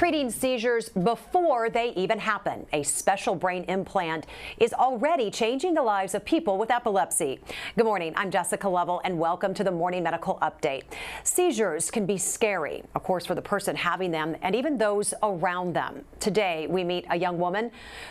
treating seizures before they even happen. A special brain implant is already changing the lives of people with epilepsy. Good morning, I'm Jessica Lovell, and welcome to the Morning Medical Update. Seizures can be scary, of course, for the person having them and even those around them. Today, we meet a young woman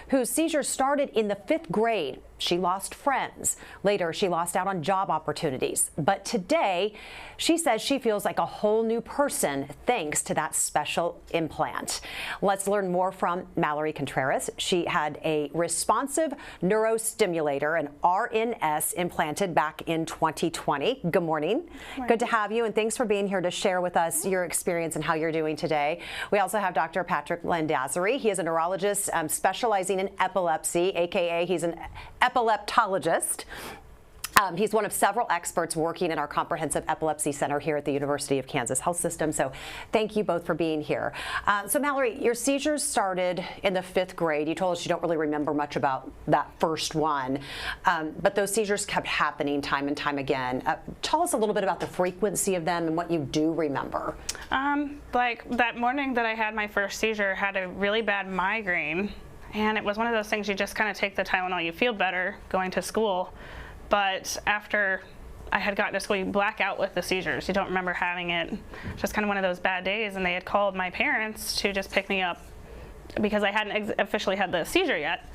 whose seizures started in the 5th grade. She lost friends. Later, she lost out on job opportunities. But today, she says she feels like a whole new person thanks to that special implant. Let's learn more from Mallory Contreras. She had a responsive neurostimulator, an RNS, implanted back in 2020. Good morning. Good to have you, and thanks for being here to share with us your experience and how you're doing today. We also have Dr. Patrick Landazuri. He is a neurologist specializing in epilepsy, aka he's an epileptologist. He's one of several experts working in our Comprehensive Epilepsy Center here at the University of Kansas Health System. So thank you both for being here. So Mallory, your seizures started in the 5th grade. You told us you don't really remember much about that first one, but those seizures kept happening time and time again. Tell us a little bit about the frequency of them and what you do remember. Like that morning that I had my first seizure, I had a really bad migraine. And it was one of those things you just kind of take the Tylenol, you feel better going to school. But after I had gotten to school, you black out with the seizures. You don't remember having it. Just kind of one of those bad days. And they had called my parents to just pick me up because I hadn't officially had the seizure yet.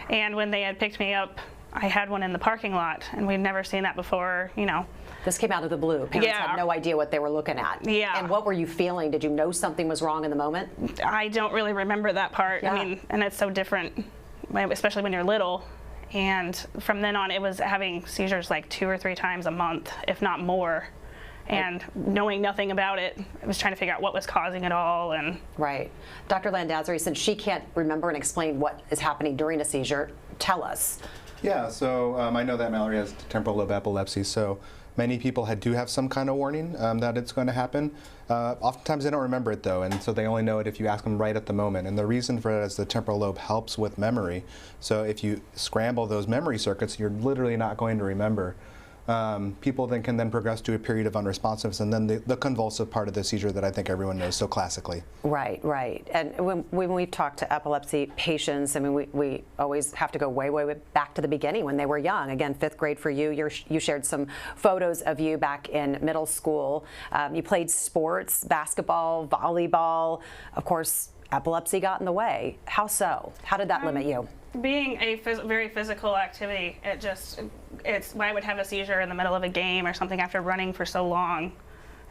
And when they had picked me up, I had one in the parking lot, and we'd never seen that before, you know. This came out of the blue. Parents had no idea what they were looking at. Yeah. And what were you feeling? Did you know something was wrong in the moment? I don't really remember that part. Yeah. I mean, and it's so different, especially when you're little. And from then on, it was having seizures like 2 or 3 times a month, if not more. And knowing nothing about it, I was trying to figure out what was causing it all. And right. Dr. Landazuri, since she can't remember and explain what is happening during a seizure, tell us. Yeah, so I know that Mallory has temporal lobe epilepsy, so many people do have some kind of warning that it's going to happen. Oftentimes they don't remember it though, and so they only know it if you ask them right at the moment. And the reason for that is the temporal lobe helps with memory. So if you scramble those memory circuits, you're literally not going to remember. People then can progress to a period of unresponsiveness, and then the convulsive part of the seizure that I think everyone knows so classically. Right, right. And when we've talked to epilepsy patients, I mean, we always have to go way, way back to the beginning when they were young. Again, 5th grade for you. You shared some photos of you back in middle school. You played sports, basketball, volleyball. Of course, epilepsy got in the way. How so? How did that limit you? Being a very physical activity, it's why I would have a seizure in the middle of a game or something after running for so long.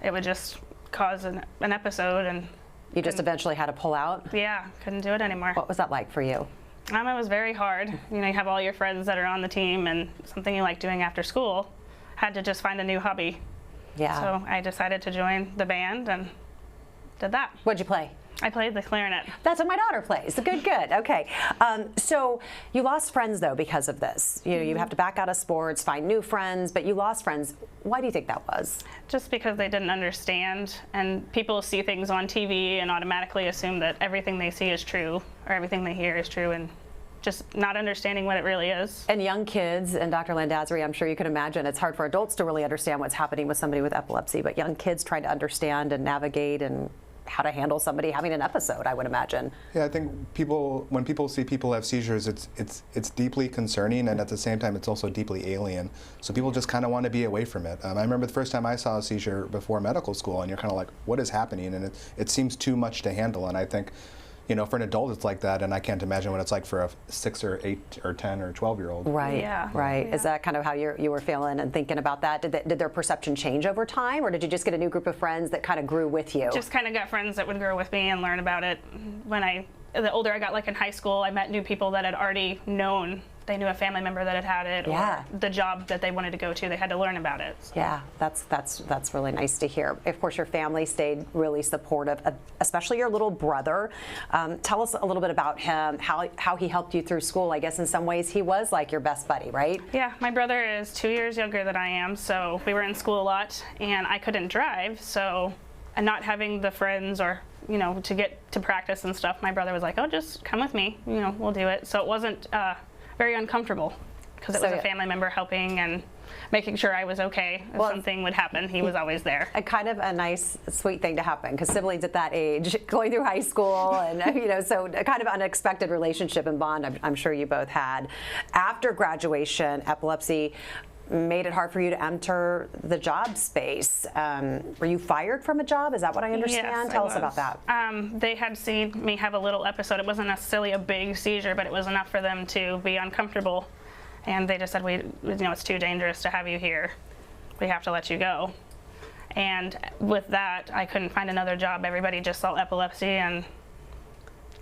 It would just cause an episode, and you just eventually had to pull out? Yeah, couldn't do it anymore. What was that like for you? It was very hard. You know, you have all your friends that are on the team and something you like doing after school. Had to just find a new hobby. Yeah. So I decided to join the band and did that. What'd you play? I played the clarinet. That's what my daughter plays. Good, good. Okay. So you lost friends, though, because of this. You know, you have to back out of sports, find new friends, but you lost friends. Why do you think that was? Just because they didn't understand, and people see things on TV and automatically assume that everything they see is true or everything they hear is true, and just not understanding what it really is. And young kids, and Dr. Landazuri, I'm sure you can imagine it's hard for adults to really understand what's happening with somebody with epilepsy, but young kids trying to understand and navigate and how to handle somebody having an episode, I would imagine. Yeah, I think when people see people have seizures, it's deeply concerning, and at the same time, it's also deeply alien. So people just kind of want to be away from it. I remember the first time I saw a seizure before medical school, and you're kind of like, what is happening? And it seems too much to handle. And I think, you know, for an adult, it's like that, and I can't imagine what it's like for a 6 or 8 or 10 or 12-year-old. Right. Yeah. Right. Yeah. Is that kind of how you were feeling and thinking about that? Did their perception change over time, or did you just get a new group of friends that kind of grew with you? Just kind of got friends that would grow with me and learn about it. The older I got, like in high school, I met new people that had already known. They knew a family member that had it, yeah, or the job that they wanted to go to, they had to learn about it. So. Yeah, that's really nice to hear. Of course, your family stayed really supportive, especially your little brother. Tell us a little bit about him, how he helped you through school. I guess in some ways he was like your best buddy, right? Yeah, my brother is 2 years younger than I am, so we were in school a lot, and I couldn't drive, so, and not having the friends or, you know, to get to practice and stuff, my brother was like, oh, just come with me, you know, we'll do it. So it wasn't very uncomfortable because it was a family member helping and making sure I was okay if something would happen. He was always there. A kind of a nice, sweet thing to happen, because siblings at that age, going through high school, and so a kind of unexpected relationship and bond I'm sure you both had. After graduation, epilepsy made it hard for you to enter the job space. Were you fired from a job? Is that what I understand? Yes, Tell us about that. They had seen me have a little episode. It wasn't necessarily a big seizure, but it was enough for them to be uncomfortable. And they just said, it's too dangerous to have you here. We have to let you go. And with that, I couldn't find another job. Everybody just saw epilepsy and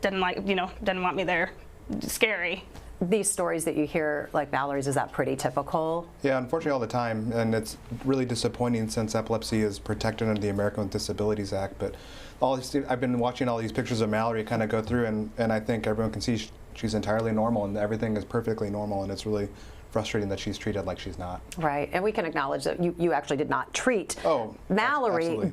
didn't want me there. Scary. These stories that you hear, like Valerie's, is that pretty typical? Yeah, unfortunately all the time, and it's really disappointing since epilepsy is protected under the American with Disabilities Act. But I've been watching all these pictures of Mallory kind of go through, and I think everyone can see she's entirely normal, and everything is perfectly normal, and it's really frustrating that she's treated like she's not. Right, and we can acknowledge that you actually did not treat Mallory, absolutely.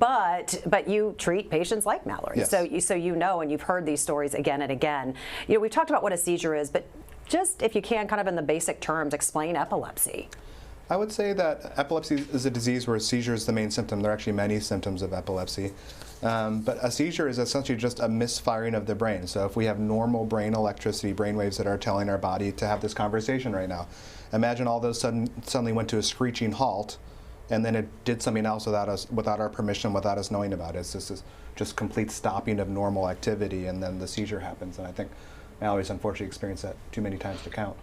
but you treat patients like Mallory. Yes. So and you've heard these stories again and again. We've talked about what a seizure is, but just, if you can, kind of in the basic terms, explain epilepsy. I would say that epilepsy is a disease where seizure is the main symptom. There are actually many symptoms of epilepsy. But a seizure is essentially just a misfiring of the brain. So if we have normal brain electricity, brain waves that are telling our body to have this conversation right now, imagine all those suddenly went to a screeching halt, and then it did something else without our permission, without us knowing about it. It's just complete stopping of normal activity, and then the seizure happens. And I think Mallory's unfortunately experienced that too many times to count.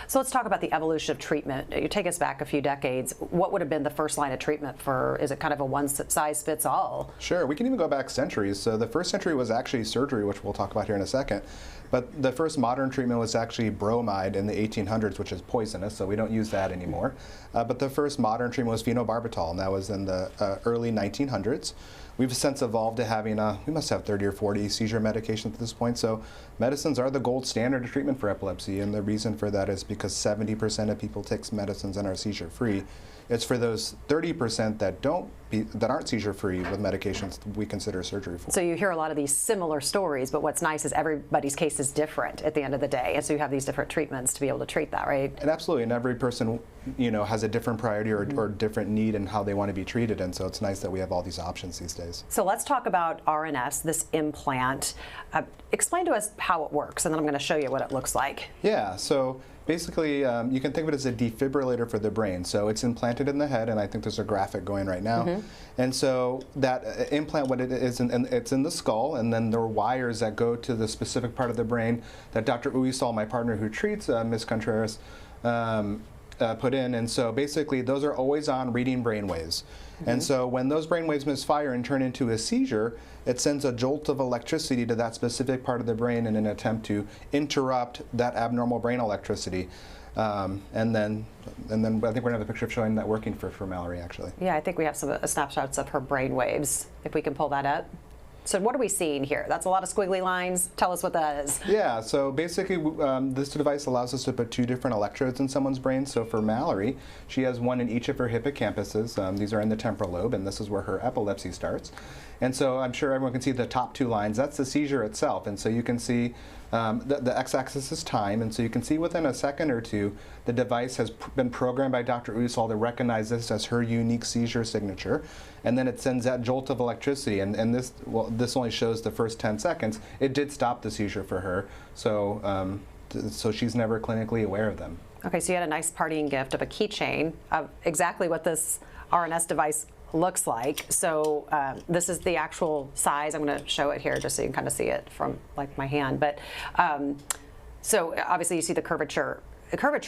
So let's talk about the evolution of treatment. You take us back a few decades. What would have been the first line of treatment is it kind of a one-size-fits-all? Sure, we can even go back centuries. So the first century was actually surgery, which we'll talk about here in a second. But the first modern treatment was actually bromide in the 1800s, which is poisonous, so we don't use that anymore. But the first modern treatment was phenobarbital, and that was in the early 1900s. We've since evolved to having, we must have 30 or 40 seizure medications at this point. So medicines are the gold standard of treatment for epilepsy, and the reason for that is because 70% of people take medicines and are seizure free. It's for those 30% that aren't seizure free with medications we consider surgery for. So you hear a lot of these similar stories, but what's nice is everybody's case is different at the end of the day, and so you have these different treatments to be able to treat that, right? And absolutely, and every person has a different priority or different need in how they want to be treated, and so it's nice that we have all these options these days. So let's talk about RNS, this implant. Explain to us how it works, and then I'm going to show you what it looks like. Yeah, so basically you can think of it as a defibrillator for the brain. So it's implanted in the head, and I think there's a graphic going right now. And so that implant, what it is, and it's in the skull, and then there are wires that go to the specific part of the brain that Dr. Uysal, my partner who treats Ms. Contreras, put in. And so basically those are always on reading brain waves. And so when those brain waves misfire and turn into a seizure, it sends a jolt of electricity to that specific part of the brain in an attempt to interrupt that abnormal brain electricity. And then I think we're gonna have a picture of showing that working for Mallory, actually. Yeah, I think we have some snapshots of her brain waves, if we can pull that up. So what are we seeing here? That's a lot of squiggly lines. Tell us what that is. Yeah, so basically this device allows us to put 2 different electrodes in someone's brain. So for Mallory, she has one in each of her hippocampuses. These are in the temporal lobe, and this is where her epilepsy starts. And so I'm sure everyone can see the top 2 lines. That's the seizure itself. And so you can see the x-axis is time, and so you can see within a second or two, the device has been programmed by Dr. Uysal to recognize this as her unique seizure signature, and then it sends that jolt of electricity, and this only shows the first 10 seconds. It did stop the seizure for her, so so she's never clinically aware of them. Okay, so you had a nice partying gift of a keychain of exactly what this RNS device looks like. So this is the actual size. I'm going to show it here just so you can kind of see it from like my hand. But so obviously you see the curvature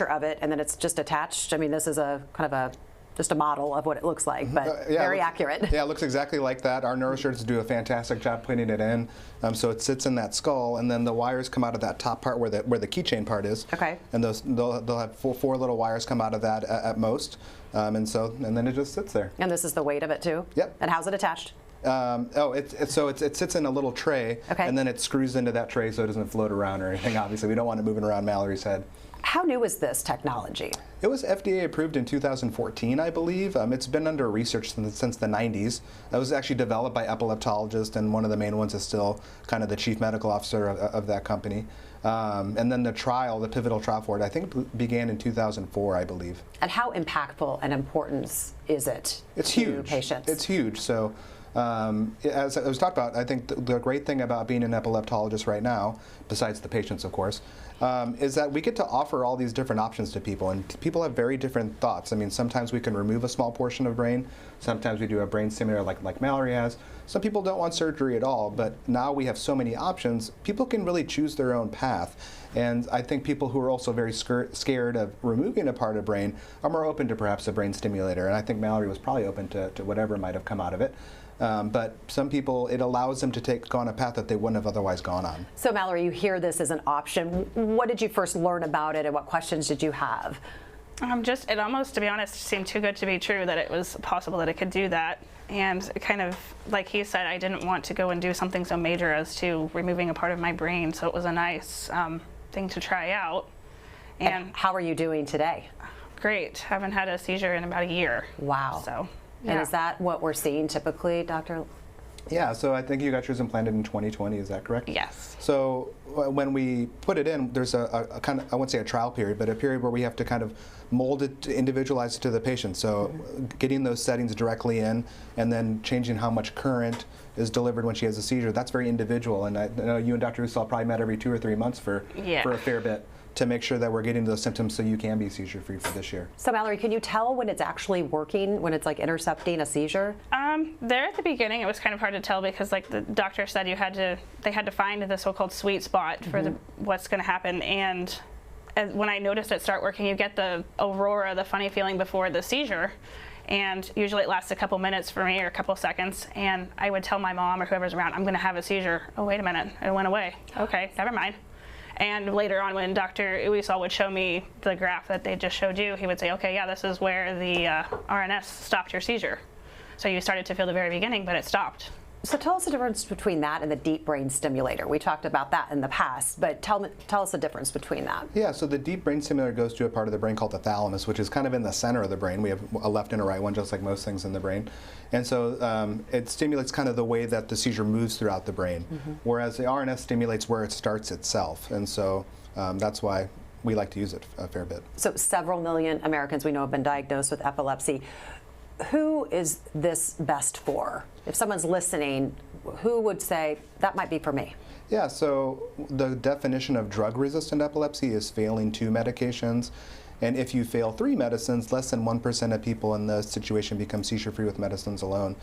of it, and then it's just attached. I mean, this is a kind of just a model of what it looks like, but very accurate. Yeah, it looks exactly like that. Our neurosurgeons do a fantastic job putting it in. So it sits in that skull, and then the wires come out of that top part where the keychain part is. Okay. And they'll have four little wires come out of that at most, and then it just sits there. And this is the weight of it too. Yep. And how's it attached? It sits in a little tray, and then it screws into that tray so it doesn't float around or anything. Obviously, we don't want it moving around Mallory's head. How new is this technology? It was FDA approved in 2014, I believe. It's been under research since the 90s. It was actually developed by epileptologists, and one of the main ones is still kind of the chief medical officer of that company. And then the trial, the pivotal trial for it, I think began in 2004, I believe. And how impactful and important is it It's to huge. patients? It's huge. So as I was talked about, I think the great thing about being an epileptologist right now, besides the patients, of course, is that we get to offer all these different options to people, and people have very different thoughts. I mean, sometimes we can remove a small portion of brain. Sometimes we do a brain stimulator like Mallory has. Some people don't want surgery at all, but now we have so many options, people can really choose their own path. And I think people who are also very scared of removing a part of the brain are more open to perhaps a brain stimulator. And I think Mallory was probably open to whatever might have come out of it. But some people, it allows them to go on a path that they wouldn't have otherwise gone on. So Mallory, you hear this as an option. What did you first learn about it, and what questions did you have? It almost, to be honest, seemed too good to be true that it was possible that it could do that. And kind of, like he said, I didn't want to go and do something so major as to removing a part of my brain, so it was a nice thing to try out. And how are you doing today? Great. Haven't had a seizure in about a year. Wow. So, and is that what we're seeing typically, Dr.? Yeah, so I think you got yours implanted in 2020, is that correct? Yes. So when we put it in, there's a kind of, I wouldn't say a trial period, but a period where we have to kind of mold it, to individualize it to the patient. So getting those settings directly in, and then changing how much current is delivered when she has a seizure, that's very individual. And I know you and Dr. Usal probably met every 2 or 3 months for a fair bit, to make sure that we're getting those symptoms so you can be seizure-free for this year. So Mallory, can you tell when it's actually working, when it's like intercepting a seizure? There at the beginning, it was kind of hard to tell because, like the doctor said, they had to find the so-called sweet spot for what's going to happen. And when I noticed it start working, you get the aurora, the funny feeling before the seizure. And usually it lasts a couple minutes for me, or a couple seconds. And I would tell my mom or whoever's around, I'm going to have a seizure. Oh, wait a minute, it went away. Okay, never mind. And later on, when Dr. Uisal would show me the graph that they just showed you, he would say, okay, yeah, this is where the RNS stopped your seizure. So you started to feel the very beginning, but it stopped. So tell us the difference between that and the deep brain stimulator. We talked about that in the past, but tell us the difference between that. Yeah, so the deep brain stimulator goes to a part of the brain called the thalamus, which is kind of in the center of the brain. We have a left and a right one, just like most things in the brain. And so it stimulates kind of the way that the seizure moves throughout the brain, whereas the RNS stimulates where it starts itself. And so that's why we like to use it a fair bit. So several million Americans we know have been diagnosed with epilepsy. Who is this best for? If someone's listening, who would say, that might be for me? Yeah, so the definition of drug-resistant epilepsy is failing 2 medications. And if you fail 3 medicines, less than 1% of people in the situation become seizure-free with medicines alone.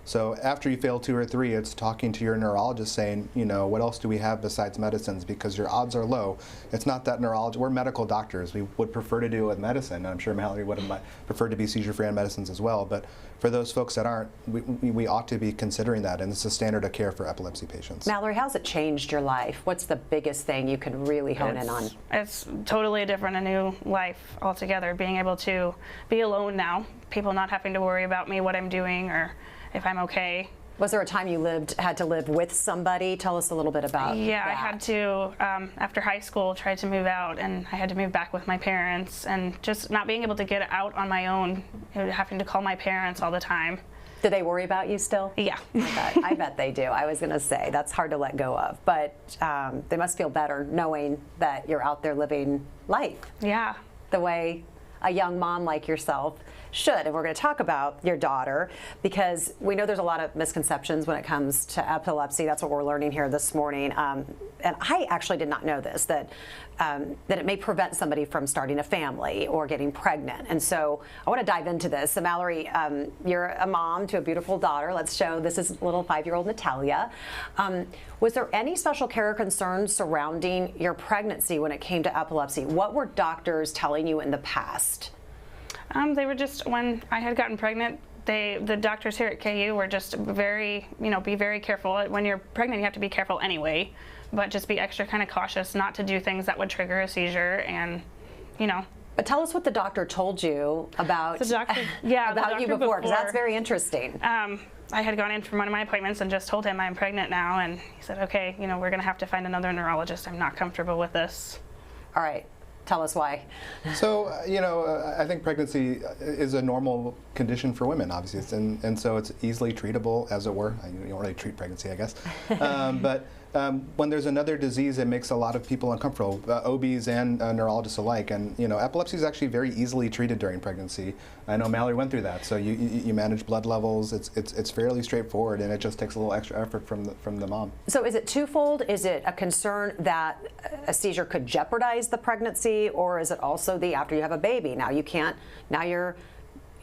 So after you fail 2 or 3, it's talking to your neurologist saying, you know, what else do we have besides medicines? Because your odds are low. It's not that we're medical doctors. We would prefer to do it with medicine. And I'm sure Mallory would have preferred to be seizure-free on medicines as well. But for those folks that aren't, we ought to be considering that. And it's a standard of care for epilepsy patients. Mallory, how's it changed your life? What's the biggest thing you can really hone in on? It's totally different, a new life altogether. Being able to be alone now, people not having to worry about me, what I'm doing, or if I'm okay. Was there a time you had to live with somebody? Tell us a little bit about that. I had to, after high school, try to move out, and I had to move back with my parents, and just not being able to get out on my own, having to call my parents all the time. Do they worry about you still? Yeah. I bet they do. I was going to say, that's hard to let go of, but they must feel better knowing that you're out there living life. Yeah. The way a young mom like yourself should. And we're going to talk about your daughter, because we know there's a lot of misconceptions when it comes to epilepsy. That's what we're learning here this morning. And I actually did not know this, that it may prevent somebody from starting a family or getting pregnant. And so I want to dive into this. So Mallory, you're a mom to a beautiful daughter. Let's show, this is little 5-year-old Natalia. Was there any special care or concerns surrounding your pregnancy when it came to epilepsy? What were doctors telling you in the past? They were just, when I had gotten pregnant, the doctors here at KU were just very, be very careful. When you're pregnant, you have to be careful anyway, but just be extra kind of cautious not to do things that would trigger a seizure, and, But tell us what the doctor told you about, the doctor, about you before, because that's very interesting. I had gone in for one of my appointments and just told him I'm pregnant now, and he said, okay, we're going to have to find another neurologist. I'm not comfortable with this. All right. Tell us why. So, I think pregnancy is a normal condition for women, obviously, and so it's easily treatable, as it were. You don't really treat pregnancy, I guess. But when there's another disease, it makes a lot of people uncomfortable, OBs and neurologists alike. And epilepsy is actually very easily treated during pregnancy. I know Mallory went through that. So you manage blood levels. It's fairly straightforward, and it just takes a little extra effort from the mom. So is it twofold? Is it a concern that a seizure could jeopardize the pregnancy, or is it also after you have a baby? Now you're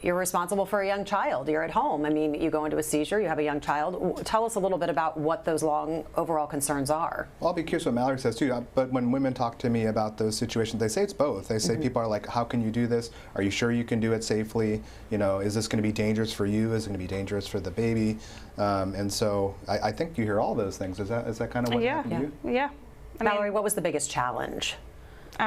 responsible for a young child. You're at home. I mean, you go into a seizure, you have a young child. Tell us a little bit about what those long overall concerns are. Well, I'll be curious what Mallory says too, but when women talk to me about those situations, they say it's both. They say people are like, how can you do this? Are you sure you can do it safely? Is this going to be dangerous for you? Is it going to be dangerous for the baby? And so I think you hear all those things. Is that kind of what happened to you? Yeah. Mallory, what was the biggest challenge?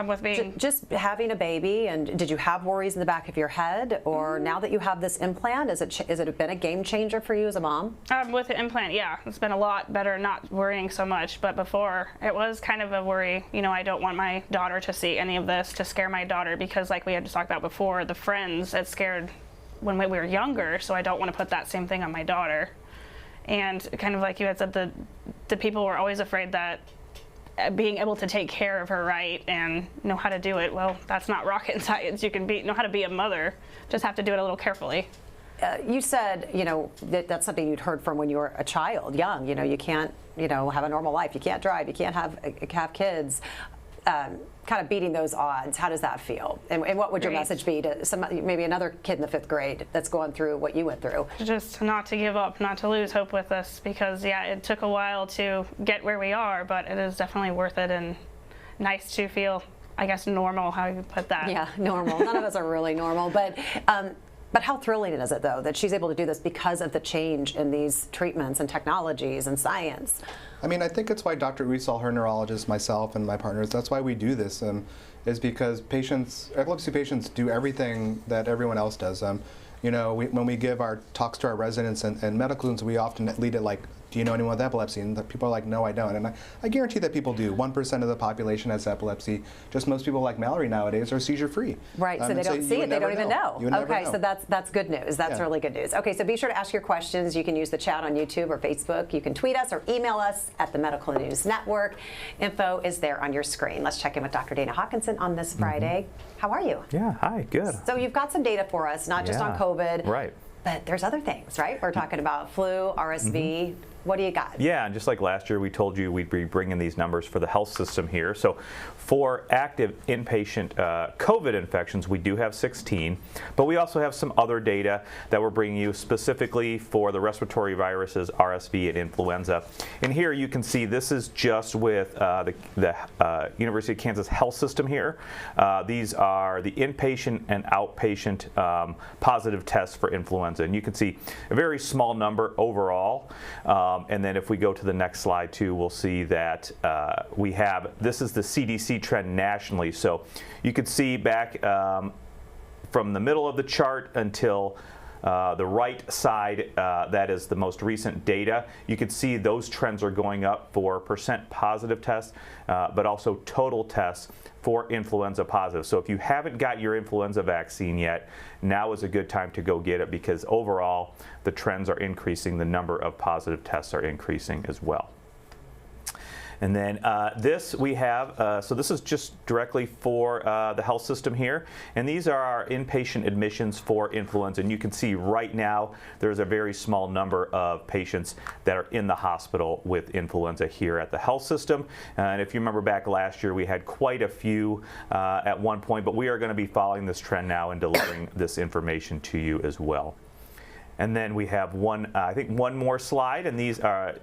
With being just having a baby, and did you have worries in the back of your head, or now that you have this implant, has it been a game changer for you as a mom? With the implant, yeah, it's been a lot better, not worrying so much. But before, it was kind of a worry. I don't want my daughter to see any of this to scare my daughter, because like we had talked about before, the friends, it scared when we were younger. So I don't want to put that same thing on my daughter. And kind of like you had said, the people were always afraid that being able to take care of her right and know how to do it, well, that's not rocket science. You can know how to be a mother, just have to do it a little carefully. You said, that's something you'd heard from when you were a child, young. You can't, have a normal life. You can't drive. You can't have kids. Kind of beating those odds. How does that feel? And what would your message be to maybe another kid in the 5th grade that's going through what you went through? Just not to give up, not to lose hope with this, because it took a while to get where we are, but it is definitely worth it, and nice to feel, I guess, normal, how you put that. Yeah, normal. None of us are really normal, but how thrilling is it, though, that she's able to do this because of the change in these treatments and technologies and science? I mean, I think it's why Dr. Uesal, her neurologist, myself, and my partners, that's why we do this, is because epilepsy patients do everything that everyone else does. When we give our talks to our residents and medical students, we often lead it like, do you know anyone with epilepsy? And the people are like, no, I don't. And I guarantee that people do. 1% of the population has epilepsy. Just most people like Mallory nowadays are seizure-free. Right, so they don't see it, they don't even know. Okay, so that's good news. That's really good news. Okay, so be sure to ask your questions. You can use the chat on YouTube or Facebook. You can tweet us or email us at the Medical News Network. Info is there on your screen. Let's check in with Dr. Dana Hawkinson on this Friday. How are you? Yeah, hi, good. So you've got some data for us, not just on COVID. Right. But there's other things, right? We're talking about flu, RSV. What do you got? Yeah, and just like last year, we told you we'd be bringing these numbers for the health system here. So for active inpatient COVID infections, we do have 16, but we also have some other data that we're bringing you specifically for the respiratory viruses, RSV and influenza. And here you can see this is just with the University of Kansas health system here. These are the inpatient and outpatient positive tests for influenza. And you can see a very small number overall. And then if we go to the next slide too, we'll see that this is the CDC trend nationally. So you could see back from the middle of the chart until the right side, that is the most recent data. You can see those trends are going up for percent positive tests, but also total tests for influenza positive. So if you haven't got your influenza vaccine yet, now is a good time to go get it, because overall the trends are increasing, the number of positive tests are increasing as well. And then this we have, so this is just directly for the health system here. And these are our inpatient admissions for influenza. And you can see right now there's a very small number of patients that are in the hospital with influenza here at the health system. And if you remember back last year, we had quite a few at one point, but we are going to be following this trend now and delivering this information to you as well. And then we have I think one more slide, and these are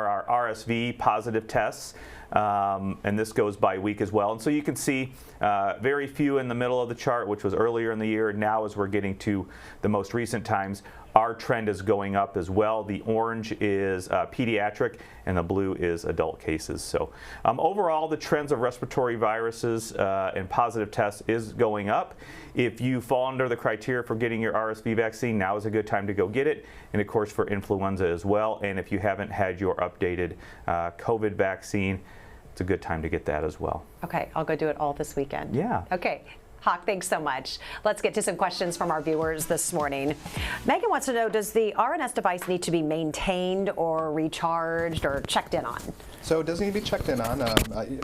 our RSV positive tests, and this goes by week as well. And so you can see very few in the middle of the chart, which was earlier in the year. Now as we're getting to the most recent times, our trend is going up as well. The orange is pediatric, and the blue is adult cases. So overall, the trends of respiratory viruses and positive tests is going up. If you fall under the criteria for getting your RSV vaccine, now is a good time to go get it. And of course for influenza as well. And if you haven't had your updated COVID vaccine, it's a good time to get that as well. Okay, I'll go do it all this weekend. Yeah. Okay. Hawk, thanks so much. Let's get to some questions from our viewers this morning. Megan wants to know, does the RNS device need to be maintained or recharged or checked in on? So it doesn't need to be checked in on.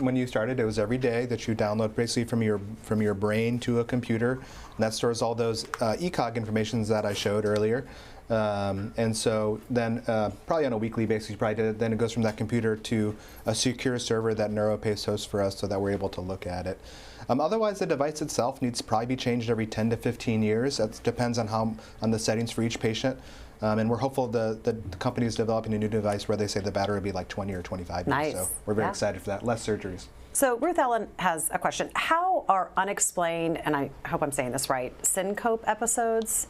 When you started, it was every day that you download basically from your brain to a computer, and that stores all those ECOG informations that I showed earlier. And so then probably on a weekly basis, you probably did it. Then it goes from that computer to a secure server that NeuroPace hosts for us so that we're able to look at it. Otherwise, the device itself needs to probably be changed every 10 to 15 years. That depends on the settings for each patient. And we're hopeful the company is developing a new device where they say the battery will be like 20 or 25 Nice. years. So we're very excited for that. Less surgeries. So Ruth Ellen has a question. How are unexplained, and I hope I'm saying this right, syncope episodes?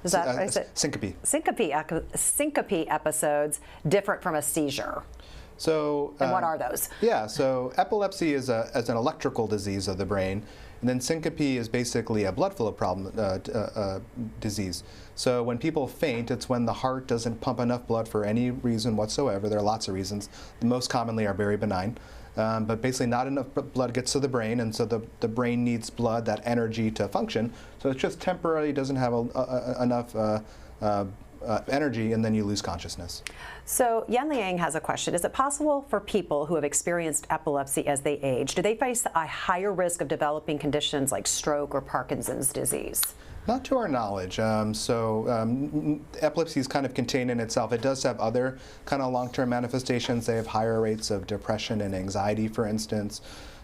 Is that is it? Syncope. Syncope episodes different from a seizure? So, and what are those? Yeah, so epilepsy is an electrical disease of the brain, and then syncope is basically a blood flow problem disease. So when people faint, it's when the heart doesn't pump enough blood for any reason whatsoever. There are lots of reasons. The most commonly are very benign. But basically not enough blood gets to the brain, and so the brain needs blood, that energy, to function. So it just temporarily doesn't have enough energy, and then you lose consciousness. So Yan Liang has a question. Is it possible for people who have experienced epilepsy as they age, do they face a higher risk of developing conditions like stroke or Parkinson's disease? Not to our knowledge. Epilepsy is kind of contained in itself. It does have other kind of long-term manifestations. They have higher rates of depression and anxiety, for instance,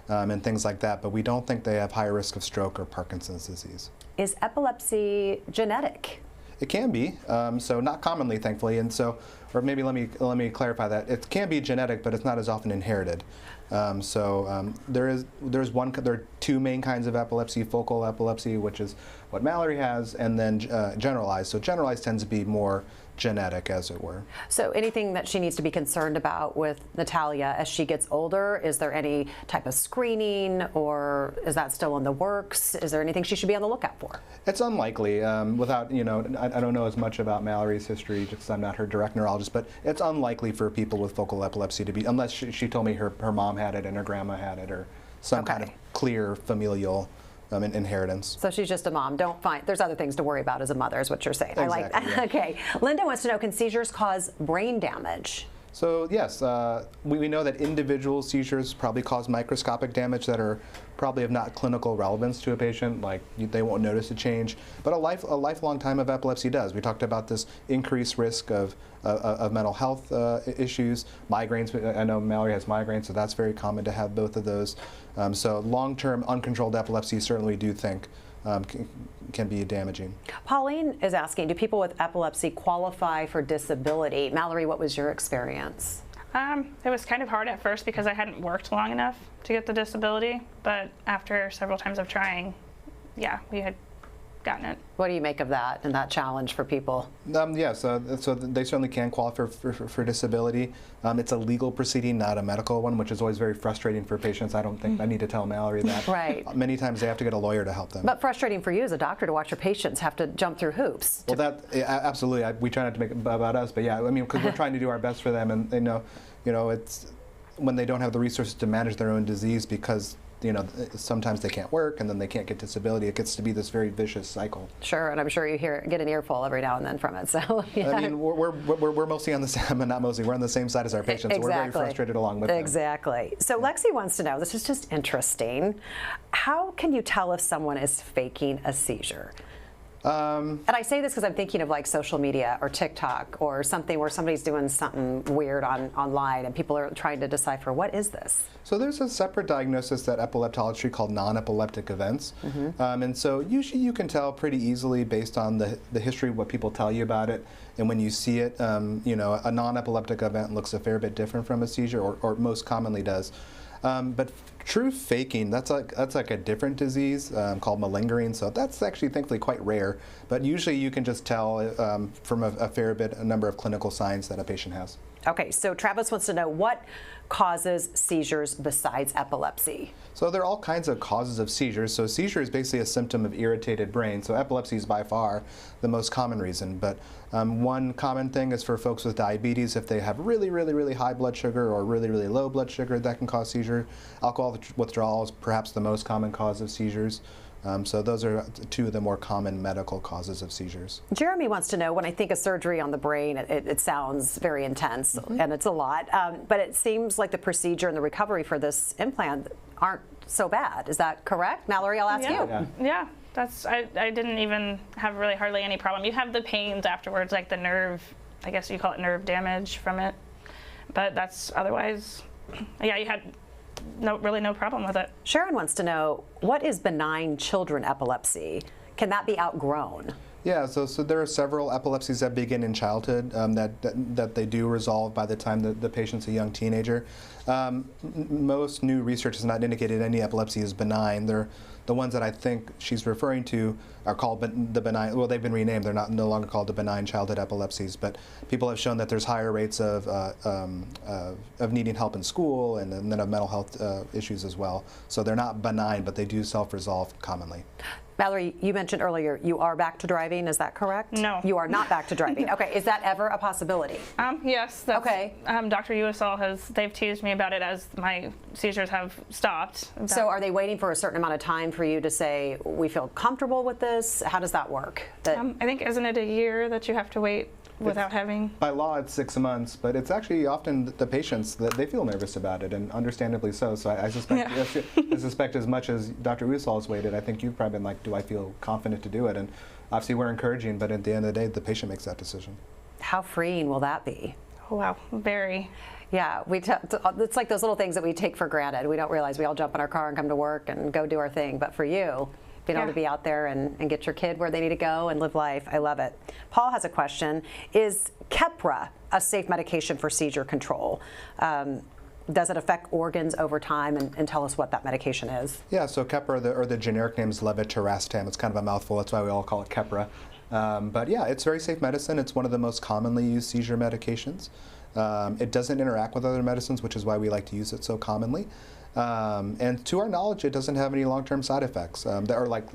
and things like that. But we don't think they have higher risk of stroke or Parkinson's disease. Is epilepsy genetic? It can be, so not commonly, thankfully, and so, or maybe let me clarify that. It can be genetic, but it's not as often inherited. There are two main kinds of epilepsy: focal epilepsy, which is what Mallory has, and then generalized. So generalized tends to be more genetic, as it were. So anything that she needs to be concerned about with Natalia as she gets older? Is there any type of screening, or is that still in the works? Is there anything she should be on the lookout for? It's unlikely. Without, I don't know as much about Mallory's history, just 'cause I'm not her direct neurologist, but it's unlikely for people with focal epilepsy to be, unless she told me her mom had it and her grandma had it, or some kind of clear familial inheritance. So she's just a mom. There's other things to worry about as a mother, is what you're saying. Exactly, I like that. yeah. Okay. Linda wants to know, can seizures cause brain damage? So yes, we know that individual seizures probably cause microscopic damage that are probably of not clinical relevance to a patient, like they won't notice a change. But a lifelong time of epilepsy does. We talked about this increased risk of mental health issues, migraines. I know Mallory has migraines, so that's very common to have both of those. So long-term uncontrolled epilepsy certainly do think can be damaging. Pauline is asking, do people with epilepsy qualify for disability? Mallory, what was your experience? It was kind of hard at first because I hadn't worked long enough to get the disability, but after several times of trying, yeah, we had gotten it. What do you make of that and that challenge for people? Yes, so they certainly can qualify for disability. It's a legal proceeding, not a medical one, which is always very frustrating for patients. I don't think I need to tell Mallory that. Right. Many times they have to get a lawyer to help them. But frustrating for you as a doctor to watch your patients have to jump through hoops. Well, absolutely. We try not to make it about us, but yeah, I mean, because we're trying to do our best for them, and they know, it's when they don't have the resources to manage their own disease because sometimes they can't work and then they can't get disability. It gets to be this very vicious cycle. Sure, and I'm sure you get an earful every now and then from it. So yeah. I mean, we're mostly on the same, not mostly, we're on the same side as our patients. Exactly. So we're very frustrated along with them. Exactly. So Lexi wants to know, this is just interesting, how can you tell if someone is faking a seizure? And I say this because I'm thinking of like social media or TikTok or something where somebody's doing something weird online and people are trying to decipher, what is this? So there's a separate diagnosis that epileptology called non-epileptic events. And so usually you can tell pretty easily based on the history of what people tell you about it. And when you see it, a non-epileptic event looks a fair bit different from a seizure, or most commonly does. But true faking, that's like a different disease called malingering. So that's actually thankfully quite rare. But usually you can just tell from a number of clinical signs that a patient has. Okay, so Travis wants to know, what causes seizures besides epilepsy? So there are all kinds of causes of seizures. So seizure is basically a symptom of irritated brain. So epilepsy is by far the most common reason. But one common thing is for folks with diabetes, if they have really, really, really high blood sugar or really, really low blood sugar, that can cause seizure. Alcohol withdrawal is perhaps the most common cause of seizures. So those are two of the more common medical causes of seizures. Jeremy wants to know, when I think of surgery on the brain, it sounds very intense, and it's a lot, but it seems like the procedure and the recovery for this implant aren't so bad. Is that correct? Mallory, I'll ask you. Yeah. I didn't even have really hardly any problem. You have the pains afterwards, like the nerve, I guess you call it nerve damage from it. But that's otherwise, yeah, you had really no problem with it. Sharon wants to know, what is benign children epilepsy? Can that be outgrown? Yeah, so there are several epilepsies that begin in childhood that they do resolve by the time the patient's a young teenager. Most new research has not indicated any epilepsy is benign. The ones that I think she's referring to are called the benign, well, they've been renamed. They're no longer called the benign childhood epilepsies, but people have shown that there's higher rates of needing help in school and then of mental health issues as well. So they're not benign, but they do self-resolve commonly. Mallory, you mentioned earlier you are back to driving. Is that correct? No. You are not back to driving. Okay. Is that ever a possibility? Yes. That's, okay. Dr. Uesal they've teased me about it as my seizures have stopped. So are they waiting for a certain amount of time for you to say, we feel comfortable with this? How does that work? I think, isn't it a year that you have to wait without having? By law, it's 6 months, but it's actually often the patients that they feel nervous about it, and understandably so. So I suspect, I suspect as much as Dr. Uesal has waited, I think you've probably been like, do I feel confident to do it? And obviously we're encouraging, but at the end of the day, the patient makes that decision. How freeing will that be? Oh, wow, very. Yeah, it's like those little things that we take for granted. We don't realize we all jump in our car and come to work and go do our thing. But for you, being able to be out there and get your kid where they need to go and live life, I love it. Paul has a question. Is Keppra a safe medication for seizure control? Does it affect organs over time? And tell us what that medication is. Yeah, so Keppra, or the generic name is levetiracetam. It's kind of a mouthful. That's why we all call it Keppra. But yeah, it's very safe medicine. It's one of the most commonly used seizure medications. It doesn't interact with other medicines, which is why we like to use it so commonly. And to our knowledge, it doesn't have any long-term side effects that are like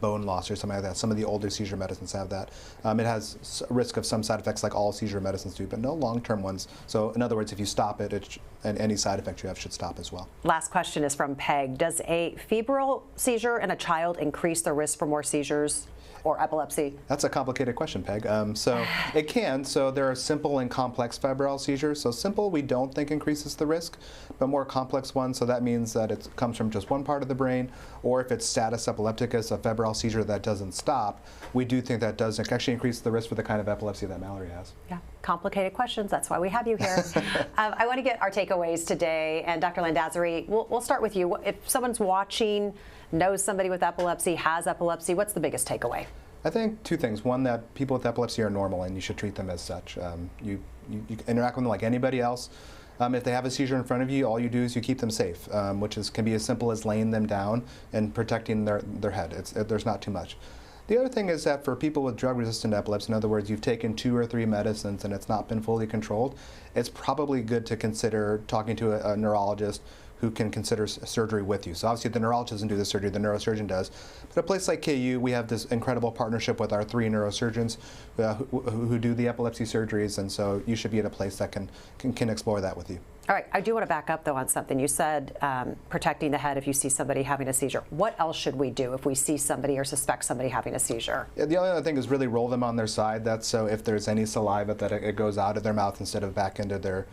bone loss or something like that. Some of the older seizure medicines have that. It has a risk of some side effects like all seizure medicines do, but no long-term ones. So in other words, if you stop it, and any side effect you have should stop as well. Last question is from Peg. Does a febrile seizure in a child increase the risk for more seizures or epilepsy? That's a complicated question, Peg. So it can. So there are simple and complex febrile seizures. So simple we don't think increases the risk, but more complex ones, so that means that it comes from just one part of the brain, or if it's status epilepticus, a febrile seizure that doesn't stop, we do think that does actually increase the risk for the kind of epilepsy that Mallory has. Yeah, complicated questions. That's why we have you here. I want to get our takeaways today, and Dr. Landazuri, we'll start with you. If someone's watching, knows somebody with epilepsy, has epilepsy, what's the biggest takeaway? I think two things. One, that people with epilepsy are normal and you should treat them as such. You interact with them like anybody else. If they have a seizure in front of you, all you do is you keep them safe, which can be as simple as laying them down and protecting their head. There's not too much. The other thing is that for people with drug-resistant epilepsy, in other words, you've taken 2 or 3 medicines and it's not been fully controlled, it's probably good to consider talking to a neurologist who can consider surgery with you. So obviously the neurologist doesn't do the surgery, the neurosurgeon does. But at a place like KU, we have this incredible partnership with our 3 neurosurgeons who do the epilepsy surgeries, and so you should be at a place that can explore that with you. All right, I do want to back up though on something. You said protecting the head if you see somebody having a seizure. What else should we do if we see somebody or suspect somebody having a seizure? Yeah, the only other thing is really roll them on their side. That's so if there's any saliva that it goes out of their mouth instead of back into their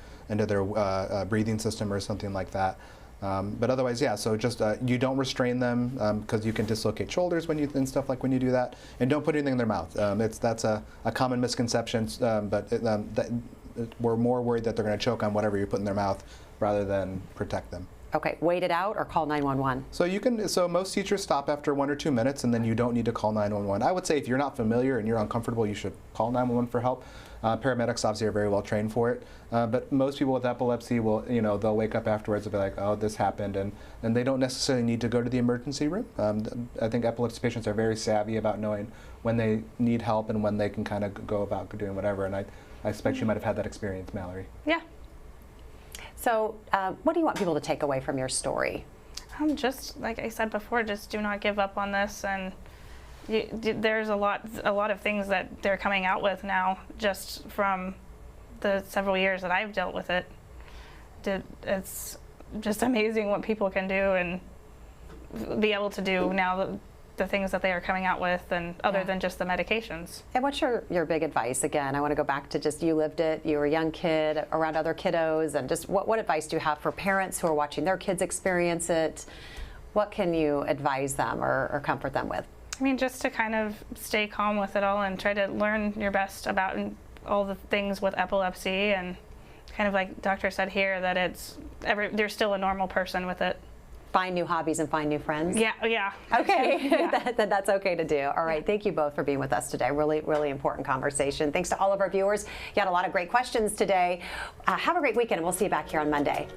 breathing system or something like that. But otherwise, yeah, so just you don't restrain them because you can dislocate shoulders and stuff like when you do that. And don't put anything in their mouth. That's a common misconception, but we're more worried that they're going to choke on whatever you put in their mouth rather than protect them. Okay, wait it out or call 911? So most seizures stop after 1 or 2 minutes, and then you don't need to call 911. I would say if you're not familiar and you're uncomfortable, you should call 911 for help. Paramedics obviously are very well trained for it, but most people with epilepsy will, they'll wake up afterwards and be like, oh, this happened, and they don't necessarily need to go to the emergency room. I think epilepsy patients are very savvy about knowing when they need help and when they can kind of go about doing whatever, and I expect you might have had that experience, Mallory. Yeah. So what do you want people to take away from your story? Just like I said before, just do not give up on this, and there's a lot of things that they're coming out with now just from the several years that I've dealt with it. It's just amazing what people can do, and be able to do now the things that they are coming out with, and other than just the medications. And what's your big advice? Again, I want to go back to just you lived it, you were a young kid around other kiddos, and just what advice do you have for parents who are watching their kids experience it? What can you advise them or comfort them with? I mean, just to kind of stay calm with it all and try to learn your best about all the things with epilepsy, and kind of like the doctor said here, that there's still a normal person with it. Find new hobbies and find new friends? Yeah. Okay, Yeah. that's okay to do. All right, thank you both for being with us today. Really, really important conversation. Thanks to all of our viewers. You had a lot of great questions today. Have a great weekend, and we'll see you back here on Monday.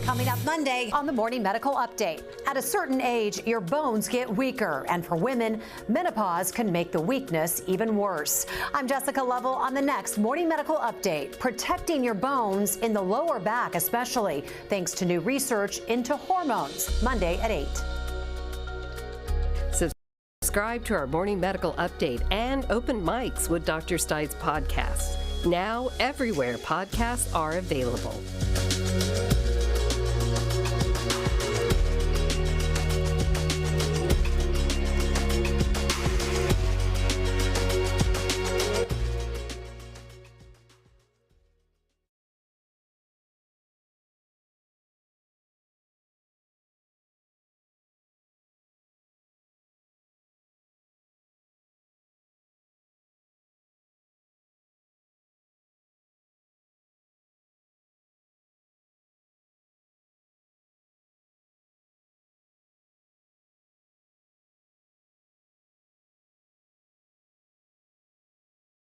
Coming up Monday on the Morning Medical Update. At a certain age, your bones get weaker, and for women, menopause can make the weakness even worse. I'm Jessica Lovell on the next Morning Medical Update, protecting your bones in the lower back especially, thanks to new research into hormones, Monday at 8. Subscribe to our Morning Medical Update and Open Mics with Dr. Stites podcast. Now everywhere podcasts are available.